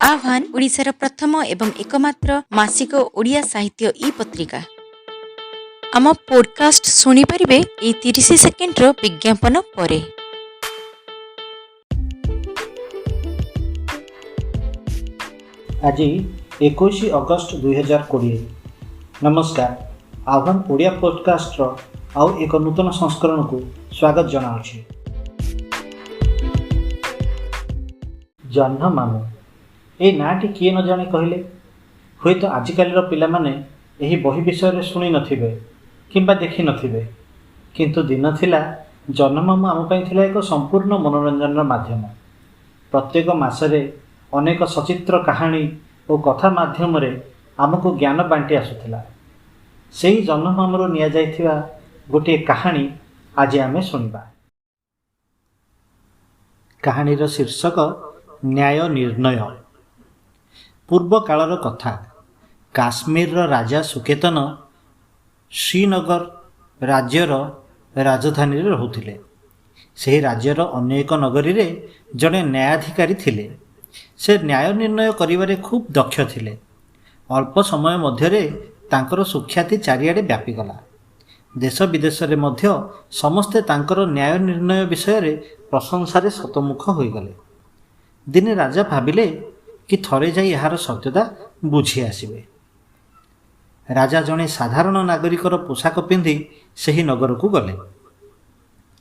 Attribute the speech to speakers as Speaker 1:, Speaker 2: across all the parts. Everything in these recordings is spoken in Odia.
Speaker 1: आह्वान ओडिशार प्रथम एवं एकमात्र मासिक ओडिया साहित्य ई पत्रिका। आम पॉडकास्ट सुनी परिबे ए 30 सेकेंड रो विज्ञापन परे।
Speaker 2: आज 21 अगस्ट 2020। नमस्कार। आह्वान ओडिया पॉडकास्ट रो आउ एक नूतन संस्करण को स्वागत जनाउछि। जह्न मामू ए नाटी किए न जाने कहले हुए तो आजिकाली पिलामाने एही बही विषय शुणी नथिबे किंबा देखि नथिबे, किंतु दिन थिला जह्न मामू आम पई थिला एक संपूर्ण मनोरंजन माध्यम। प्रत्येक मासरे अनेक सचित्र कहानी और कथा माध्यम रे आमको ज्ञान बांटी आसुथिला। सेही जह्न मामूर निया जाइथिबा गोटे कहानी आज आमे सुनिबा। कहानीर शीर्षक न्याय निर्णय। पूर्व कालर कथा। काश्मीर राजा सुकेतन श्रीनगर राज्यर राजधानी रहुथिले। से राज्यर अन्य एक नगरी रे जड़े न्यायाधिकारी थिले। से न्याय निर्णय करिवारे खूब दक्ष थिले। अल्प समय मध्यरे तांकर सुख्याति चारिआडे व्यापीगला। देश विदेश रे मध्य समस्ते तांकर न्याय निर्णय विषय रे प्रशंसारे शतमुख होइगले। दिने राजा भाविले कि थरे जाई यार सत्यता बुझी आसिबे। राजा जने साधारण नागरिकर पोशाक पिंधि सेही नगर को गले।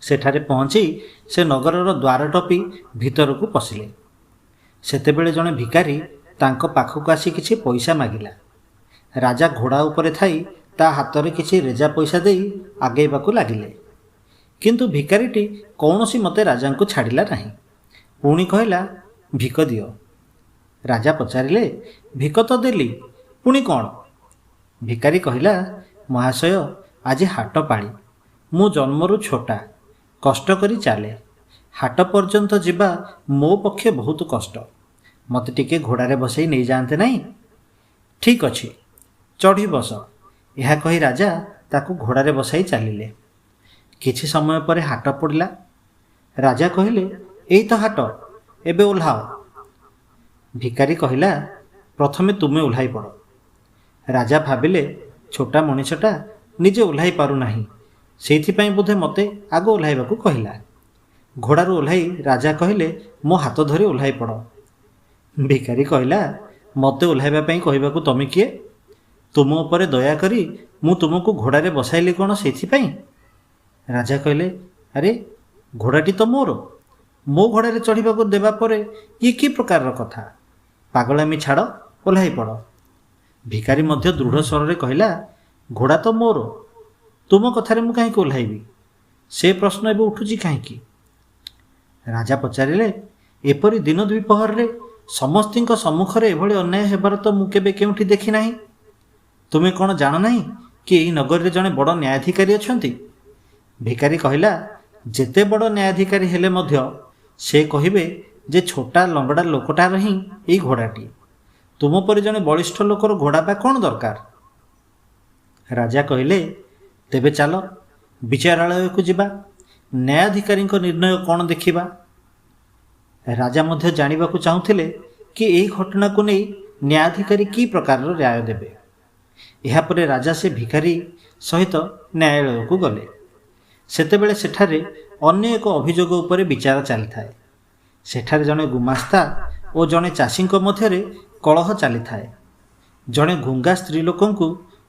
Speaker 2: सेठारे पहुंची से नगरर द्वार टपी भीतर को पशिले। सेतेबेले जने भिकारी तांको पाखक आसी किछि पैसा मागिला। राजा घोड़ा उपरे थाई ता हातरे किछि रेजा पैसा देई आगेबाकू लागिले, किंतु भिकारीटी कौनसी मते राजा को छाड़िला नहीं। पुणी कहला, भिक दियो। राजा पचारिले, भिक तो देली, पुणी कौन? भिकारी कहला, महाशय आज हाट पाड़ी। मु जन्मरु छोटा, कष्ट करी चाले। हाट पर्यंत जिबा मो पक्षे बहुत कष्ट। मते टिके घोड़ारे बसई नहीं जानते नहीं? ठीक अछि, चढ़ी बस। यह कही राजा ताकू घोड़ारे बसाई चलिले। किछि समय परे हाट पड़िला। राजा कहले, एई तो हाट, एबे ओल्हाओ। भिकारी कहला, प्रथमे तुमे ओल्हाई पड़। राजा भाविले, छोटा मनीषटा निजे ओल्हाई पारु नाही, सेइथिपाई बोधे मते आगो ओल्हाइबाकू कहला। घोड़ारू ओल्हाई राजा कहले, मो हाथ धरी ओल्हाई पड़। भिकारी कहला, मते ओल्हाइबा पई कहिबाकू तमे किए? तुम उपरे दया करी मु तुमको घोड़ारे बसाइली कौन सेइथिपाई? राजा कहले, अरे घोड़ाटी तो मोर, मो घोड़ारे चढ़िबाकू देबा परे ये कि प्रकार कथा? पागलामी छाड़, ओल्हाई पड़। भिकारी मध्य दृढ़ स्वर कहला, घोड़ा तो मोर, तुम कथारे मु कहीं ओल्हाइबी? से प्रश्न एबे उठुची कहीं? राजा पचारिले, एपरी दिन द्विपहर रे समस्तिंक सम्मुखरे एभली अन्याय हेबार तो मु केबे केउठी देखि नाही। तुमे कौन जान नहीं कि एही नगर रे जने बड़ न्यायाधिकारी अछंती? भिकारी कहला, जेते बड़ न्यायाधिकारी हेले मध्य से कहिबे जे छोटा लंगड़ा लोकटा रही एई घोड़ाटी। तुम पर जने बलिष्ठ लोकर घोड़ा बा कौन दरकार? राजा कहले, तेबे चलो विचारालय को जिबा, न्यायाधिकारी निर्णय कौन देखिबा। राजा मध्य जानिबाकू चाहुथिले कि एई घटना को नहीं न्यायाधिकारी की प्रकार राय देबे। यहा परे राजा से भिकारी सहित न्यायालय को गले। सेतेबेले सेठारे अन्य एक अभियोग उपरे विचार चली थाए। सेठारे जने गुमास्ता और जने चाषीक मध्यरे कलह चली थाए। जने गुंगा स्त्री लोकंकु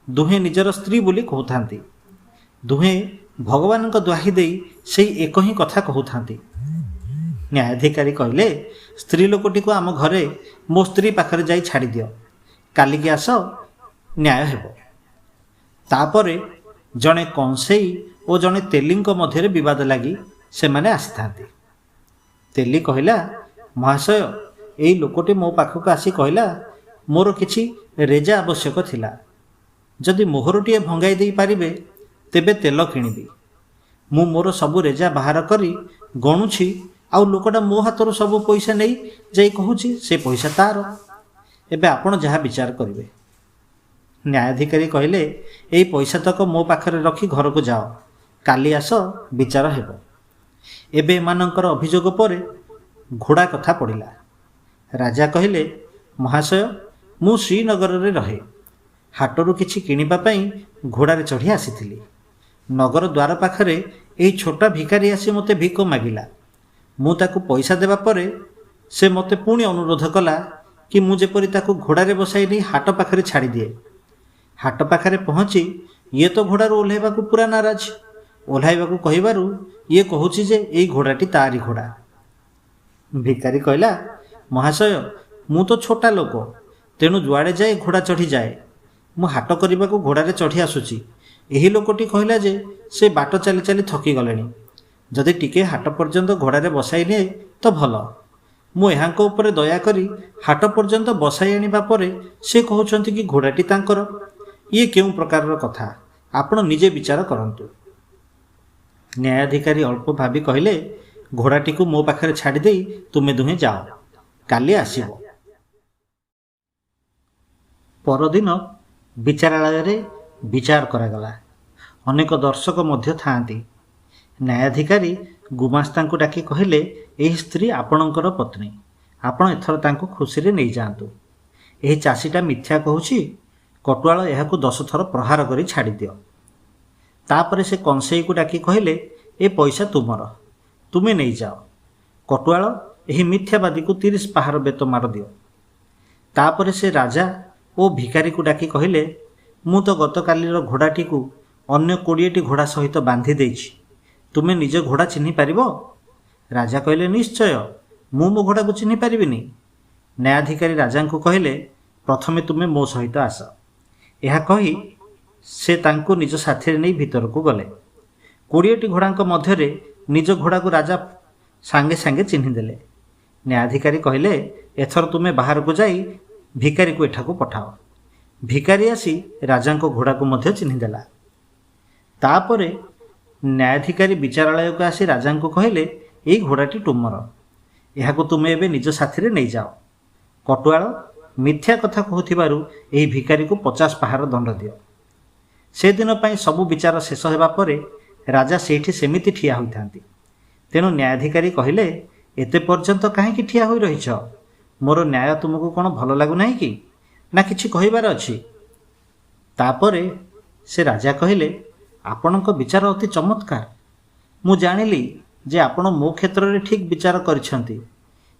Speaker 2: दुहे निजर स्त्री बोली कहउथांती। दुहे भगवान दुआही देई सेई एक ही कथा कहउथांती। न्यायाधिकारी कहले, स्त्री लोकटी को आम घरे मो स्त्री पाखरे जाई छाड़ी दियो, कालिकी आस न्याय हेबो। तापरे जने कंसेई और जने तेलींक मध्यरे विवाद लगी से माने आसी थांती। तेली कहला, महाशय एई लोकटी मो पाखक आसी कहला, मोर किछि रेजा आवश्यक थिला। जदि मोहरटीए भंगाई देई पारिबे तेबे तेल किनिबी। मु मोर सबु रेजा बाहर करी गणुछि, आउ लोकटा मो हाथरू सबु पैसा नहीं जाई कहूछि से पैसा तार। एबे आपण जहा विचार करिवे। न्यायाधिकारी कहले, एई पैसा तक मो पाखरे रखी घर को जाओ, काली आस विचार हेबो। एबे एमानंकर अभियोग परे घोड़ा कथा पड़िला। राजा कहले, ମହାଶୟ, ମୁଁ ଶ୍ରୀନଗରରେ ରହେ। ହାଟରୁ କିଛି କିଣିବା ପାଇଁ ଘୋଡ଼ାରେ ଚଢ଼ି ଆସିଥିଲି। ନଗର ଦ୍ୱାର ପାଖରେ ଏହି ଛୋଟ ଭିକାରୀ ଆସି ମୋତେ ଭିକ ମାଗିଲା। ମୁଁ ତାକୁ ପଇସା ଦେବା ପରେ ସେ ମୋତେ ପୁଣି ଅନୁରୋଧ କଲା କି ମୁଁ ଯେପରି ତାକୁ ଘୋଡ଼ାରେ ବସାଇ ନେଇ ହାଟ ପାଖରେ ଛାଡ଼ିଦିଏ। ହାଟ ପାଖରେ ପହଞ୍ଚି ଇଏ ତ ଘୋଡ଼ାରୁ ଓହ୍ଲାଇବାକୁ ପୁରା ନାରାଜ। ଓହ୍ଲାଇବାକୁ କହିବାରୁ ଇଏ କହୁଛି ଯେ ଏଇ ଘୋଡ଼ାଟି ତାରି ଘୋଡ଼ା। ଭିକାରୀ କହିଲା, ମହାଶୟ, ମୁଁ ତ ଛୋଟା ଲୋକ, ତେଣୁ ଯୁଆଡ଼େ ଯାଏ ଘୋଡ଼ା ଚଢ଼ିଯାଏ। ମୁଁ ହାଟ କରିବାକୁ ଘୋଡ଼ାରେ ଚଢ଼ି ଆସୁଛି। ଏହି ଲୋକଟି କହିଲା ଯେ ସେ ବାଟ ଚାଲି ଚାଲି ଥକିଗଲେଣି। ଯଦି ଟିକେ ହାଟ ପର୍ଯ୍ୟନ୍ତ ଘୋଡ଼ାରେ ବସାଇ ନିଏ ତ ଭଲ। ମୁଁ ଏହାଙ୍କ ଉପରେ ଦୟାକରି ହାଟ ପର୍ଯ୍ୟନ୍ତ ବସାଇ ଆଣିବା ପରେ ସେ କହୁଛନ୍ତି କି ଘୋଡ଼ାଟି ତାଙ୍କର। ଇଏ କେଉଁ ପ୍ରକାରର କଥା, ଆପଣ ନିଜେ ବିଚାର କରନ୍ତୁ। ନ୍ୟାୟାଧିକାରୀ ଅଳ୍ପ ଭାବି କହିଲେ, ଘୋଡ଼ାଟିକୁ ମୋ ପାଖରେ ଛାଡ଼ିଦେଇ ତୁମେ ଦୁହେଁ ଯାଅ, କାଲି ଆସିବ। ପରଦିନ ବିଚାରାଳୟରେ ବିଚାର କରାଗଲା। ଅନେକ ଦର୍ଶକ ମଧ୍ୟ ଥାଆନ୍ତି। ନ୍ୟାୟାଧିକାରୀ ଗୁମାସ୍ତାଙ୍କୁ ଡାକି କହିଲେ, ଏହି ସ୍ତ୍ରୀ ଆପଣଙ୍କର ପତ୍ନୀ। ଆପଣ ଏଥର ତାଙ୍କୁ ଖୁସିରେ ନେଇଯାଆନ୍ତୁ। ଏହି ଚାଷୀଟା ମିଥ୍ୟା କହୁଛି। କଟୁଆଳ ଏହାକୁ 10 ଥର ପ୍ରହାର କରି ଛାଡ଼ିଦିଅ। ତାପରେ ସେ କଂସେଇକୁ ଡାକି କହିଲେ, ଏ ପଇସା ତୁମର, ତୁମେ ନେଇଯାଅ। କଟୁଆଳ ଏହି ମିଥ୍ୟାବାଦୀକୁ 30 ପାହାର ବେତ ମାର ଦିଅ। ତାପରେ ସେ ରାଜା ଓ ଭିକାରୀକୁ ଡାକି କହିଲେ, ମୁଁ ତ ଗତକାଲିର ଘୋଡ଼ାଟିକୁ ଅନ୍ୟ 20ଟି ଘୋଡ଼ା ସହିତ ବାନ୍ଧି ଦେଇଛି। ତୁମେ ନିଜ ଘୋଡ଼ା ଚିହ୍ନି ପାରିବ? ରାଜା କହିଲେ, ନିଶ୍ଚୟ, ମୁଁ ମୋ ଘୋଡ଼ାକୁ ଚିହ୍ନି ପାରିବିନି। ନ୍ୟାୟାଧିକାରୀ ରାଜାଙ୍କୁ କହିଲେ, ପ୍ରଥମେ ତୁମେ ମୋ ସହିତ ଆସ। ଏହା କହି ସେ ତାଙ୍କୁ ନିଜ ସାଥିରେ ନେଇ ଭିତରକୁ ଗଲେ। 20ଟି ଘୋଡ଼ାଙ୍କ ମଧ୍ୟରେ ନିଜ ଘୋଡ଼ାକୁ ରାଜା ସାଙ୍ଗେ ସାଙ୍ଗେ ଚିହ୍ନିଦେଲେ। ନ୍ୟାୟାଧିକାରୀ କହିଲେ, ଏଥର ତୁମେ ବାହାରକୁ ଯାଇ ଭିକାରୀକୁ ଏଠାକୁ ପଠାଅ। ଭିକାରୀ ଆସି ରାଜାଙ୍କ ଘୋଡ଼ାକୁ ମଧ୍ୟ ଚିହ୍ନିଦେଲା। ତାପରେ ନ୍ୟାୟାଧିକାରୀ ବିଚାରାଳୟକୁ ଆସି ରାଜାଙ୍କୁ କହିଲେ, ଏଇ ଘୋଡ଼ାଟି ତୁମର, ଏହାକୁ ତୁମେ ଏବେ ନିଜ ସାଥିରେ ନେଇଯାଅ। କଟୁଆଳ ମିଥ୍ୟା କଥା କହୁଥିବାରୁ ଏହି ଭିକାରୀକୁ 50 ପାହାର ଦଣ୍ଡ ଦିଅ। ସେଦିନ ପାଇଁ ସବୁ ବିଚାର ଶେଷ ହେବା ପରେ ରାଜା ସେଇଠି ସେମିତି ଠିଆ ହୋଇଥାନ୍ତି। ତେଣୁ ନ୍ୟାୟାଧିକାରୀ କହିଲେ, ଏତେ ପର୍ଯ୍ୟନ୍ତ କାହିଁକି ଠିଆ ହୋଇ ରହିଛ? ମୋର ନ୍ୟାୟ ତୁମକୁ କ'ଣ ଭଲ ଲାଗୁନାହିଁ କି, ନା କିଛି କହିବାର ଅଛି? ତାପରେ ସେ ରାଜା କହିଲେ, ଆପଣଙ୍କ ବିଚାର ଅତି ଚମତ୍କାର। ମୁଁ ଜାଣିଲି ଯେ ଆପଣ ମୋ କ୍ଷେତ୍ରରେ ଠିକ୍ ବିଚାର କରିଛନ୍ତି,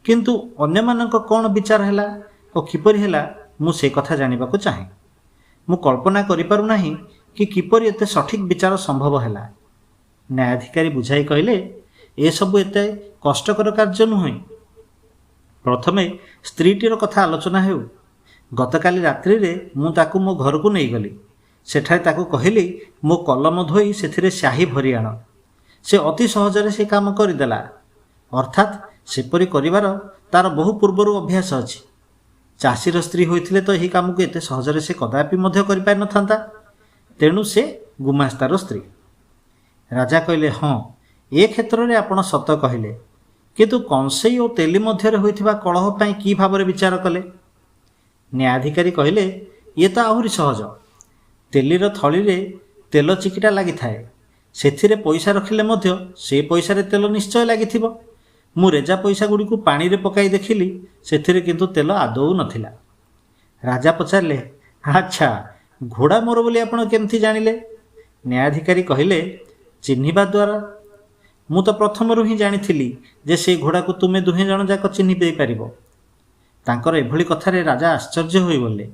Speaker 2: କିନ୍ତୁ ଅନ୍ୟମାନଙ୍କ କ'ଣ ବିଚାର ହେଲା ଓ କିପରି ହେଲା ମୁଁ ସେ କଥା ଜାଣିବାକୁ ଚାହେଁ। ମୁଁ କଳ୍ପନା କରିପାରୁନାହିଁ କି କିପରି ଏତେ ସଠିକ୍ ବିଚାର ସମ୍ଭବ ହେଲା। ନ୍ୟାୟାଧିକାରୀ ବୁଝାଇ କହିଲେ, ଏସବୁ ଏତେ କଷ୍ଟକର କାର୍ଯ୍ୟ ନୁହେଁ। ପ୍ରଥମେ ସ୍ତ୍ରୀଟିର କଥା ଆଲୋଚନା ହେଉ। ଗତକାଲି ରାତ୍ରିରେ ମୁଁ ତାକୁ ମୋ ଘରକୁ ନେଇଗଲି। ସେଠାରେ ତାକୁ କହିଲି, ମୋ କଲମ ଧୋଇ ସେଥିରେ ସ୍ୟାହି ଭରି ଆଣ। ସେ ଅତି ସହଜରେ ସେ କାମ କରିଦେଲା। ଅର୍ଥାତ୍ ସେପରି କରିବାର ତାର ବହୁ ପୂର୍ବରୁ ଅଭ୍ୟାସ ଅଛି। ଚାଷୀର ସ୍ତ୍ରୀ ହୋଇଥିଲେ ତ ଏହି କାମକୁ ଏତେ ସହଜରେ ସେ କଦାପି ମଧ୍ୟ କରିପାରିନଥାନ୍ତା। ତେଣୁ ସେ ଗୁମାସ୍ତାର ସ୍ତ୍ରୀ। ରାଜା କହିଲେ, ହଁ, ଏ କ୍ଷେତ୍ରରେ ଆପଣ ସତ କହିଲେ, କିନ୍ତୁ କଂସେଇ ଓ ତେଲି ମଧ୍ୟରେ ହୋଇଥିବା କଳହ ପାଇଁ କି ଭାବରେ ବିଚାର କଲେ? ନ୍ୟାୟାଧିକାରୀ କହିଲେ, ଇଏ ତ ଆହୁରି ସହଜ। ତେଲିର ଥଳିରେ ତେଲ ଚିକିଟା ଲାଗିଥାଏ। ସେଥିରେ ପଇସା ରଖିଲେ ମଧ୍ୟ ସେ ପଇସାରେ ତେଲ ନିଶ୍ଚୟ ଲାଗିଥିବ। ମୁଁ ରେଜା ପଇସା ଗୁଡ଼ିକୁ ପାଣିରେ ପକାଇ ଦେଖିଲି, ସେଥିରେ କିନ୍ତୁ ତେଲ ଆଦୌ ନଥିଲା। ରାଜା ପଚାରିଲେ, ଆଚ୍ଛା, ଘୋଡ଼ା ମୋର ବୋଲି ଆପଣ କେମିତି ଜାଣିଲେ? ନ୍ୟାୟାଧିକାରୀ କହିଲେ, ଚିହ୍ନିବା ଦ୍ୱାରା। ମୁଁ ତ ପ୍ରଥମରୁ ହିଁ ଜାଣିଥିଲି ଯେ ସେ ଘୋଡ଼ାକୁ ତୁମେ ଦୁହେଁ ଜଣ ଯାକ ଚିହ୍ନି ଦେଇପାରିବ। ତାଙ୍କର ଏଭଳି କଥାରେ ରାଜା ଆଶ୍ଚର୍ଯ୍ୟ ହୋଇଗଲେ।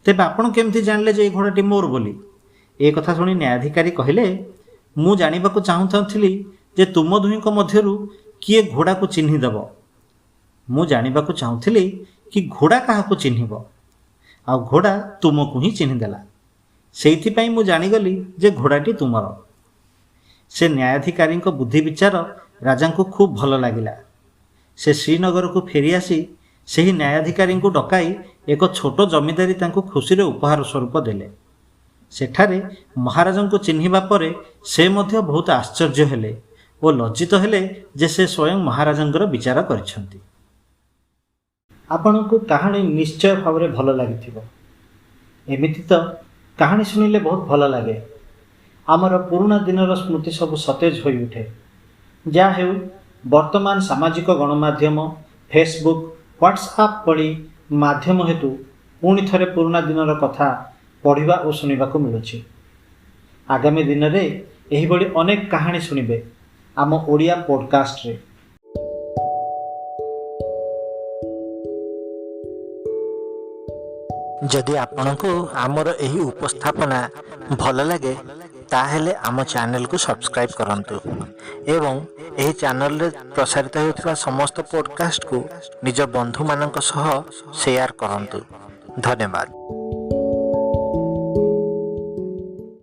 Speaker 2: ତେବେ ଆପଣ କେମିତି ଜାଣିଲେ ଯେ ଏ ଘୋଡ଼ାଟି ମୋର ବୋଲି? ଏ କଥା ଶୁଣି ନ୍ୟାୟାଧିକାରୀ କହିଲେ, ମୁଁ ଜାଣିବାକୁ ଚାହୁଁଥିଲି ଯେ ତୁମ ଦୁହିଁଙ୍କ ମଧ୍ୟରୁ କିଏ ଘୋଡ଼ାକୁ ଚିହ୍ନିଦେବ। ମୁଁ ଜାଣିବାକୁ ଚାହୁଁଥିଲି କି ଘୋଡ଼ା କାହାକୁ ଚିହ୍ନିବ, ଆଉ ଘୋଡ଼ା ତୁମକୁ ହିଁ ଚିହ୍ନିଦେଲା। ସେଇଥିପାଇଁ ମୁଁ ଜାଣିଗଲି ଯେ ଘୋଡ଼ାଟି ତୁମର। ସେ ନ୍ୟାୟାଧିକାରୀଙ୍କ ବୁଦ୍ଧି ବିଚାର ରାଜାଙ୍କୁ ଖୁବ୍ ଭଲ ଲାଗିଲା। ସେ ଶ୍ରୀନଗରକୁ ଫେରିଆସି ସେହି ନ୍ୟାୟାଧିକାରୀଙ୍କୁ ଡକାଇ ଏକ ଛୋଟ ଜମିଦାରୀ ତାଙ୍କୁ ଖୁସିରେ ଉପହାର ସ୍ୱରୂପ ଦେଲେ। ସେଠାରେ ମହାରାଜଙ୍କୁ ଚିହ୍ନିବା ପରେ ସେ ମଧ୍ୟ ବହୁତ ଆଶ୍ଚର୍ଯ୍ୟ ହେଲେ ଓ ଲଜ୍ଜିତ ହେଲେ ଯେ ସେ ସ୍ୱୟଂ ମହାରାଜଙ୍କର ବିଚାର କରିଛନ୍ତି। ଆପଣଙ୍କୁ କାହାଣୀ ନିଶ୍ଚୟ ଭାବରେ ଭଲ ଲାଗିଥିବ। ଏମିତି ତ କାହାଣୀ ଶୁଣିଲେ ବହୁତ ଭଲ ଲାଗେ। ଆମର ପୁରୁଣା ଦିନର ସ୍ମୃତି ସବୁ ସତେଜ ହୋଇଉଠେ। ଯାହା ହେଉ, ବର୍ତ୍ତମାନ ସାମାଜିକ ଗଣମାଧ୍ୟମ, ଫେସବୁକ୍, ହ୍ୱାଟ୍ସଆପ୍ ଭଳି ମାଧ୍ୟମ ହେତୁ ପୁଣି ଥରେ ପୁରୁଣା ଦିନର କଥା ପଢ଼ିବା ଓ ଶୁଣିବାକୁ ମିଳୁଛି। ଆଗାମୀ ଦିନରେ ଏହିଭଳି ଅନେକ କାହାଣୀ ଶୁଣିବେ ଆମ ଓଡ଼ିଆ ପଡ଼କାଷ୍ଟରେ।
Speaker 3: ଯଦି ଆପଣଙ୍କୁ ଆମର ଏହି ଉପସ୍ଥାପନା ଭଲ ଲାଗେ ତାହେଲେ ଆମ ଚ୍ୟାନେଲକୁ ସବସ୍କ୍ରାଇବ୍ କରନ୍ତୁ ଏବଂ ଏହି ଚ୍ୟାନେଲରେ ପ୍ରସାରିତ ହେଉଥିବା ସମସ୍ତ ପଡ଼କାଷ୍ଟକୁ ନିଜ ବନ୍ଧୁମାନଙ୍କ ସହ ସେୟାର କରନ୍ତୁ। ଧନ୍ୟବାଦ।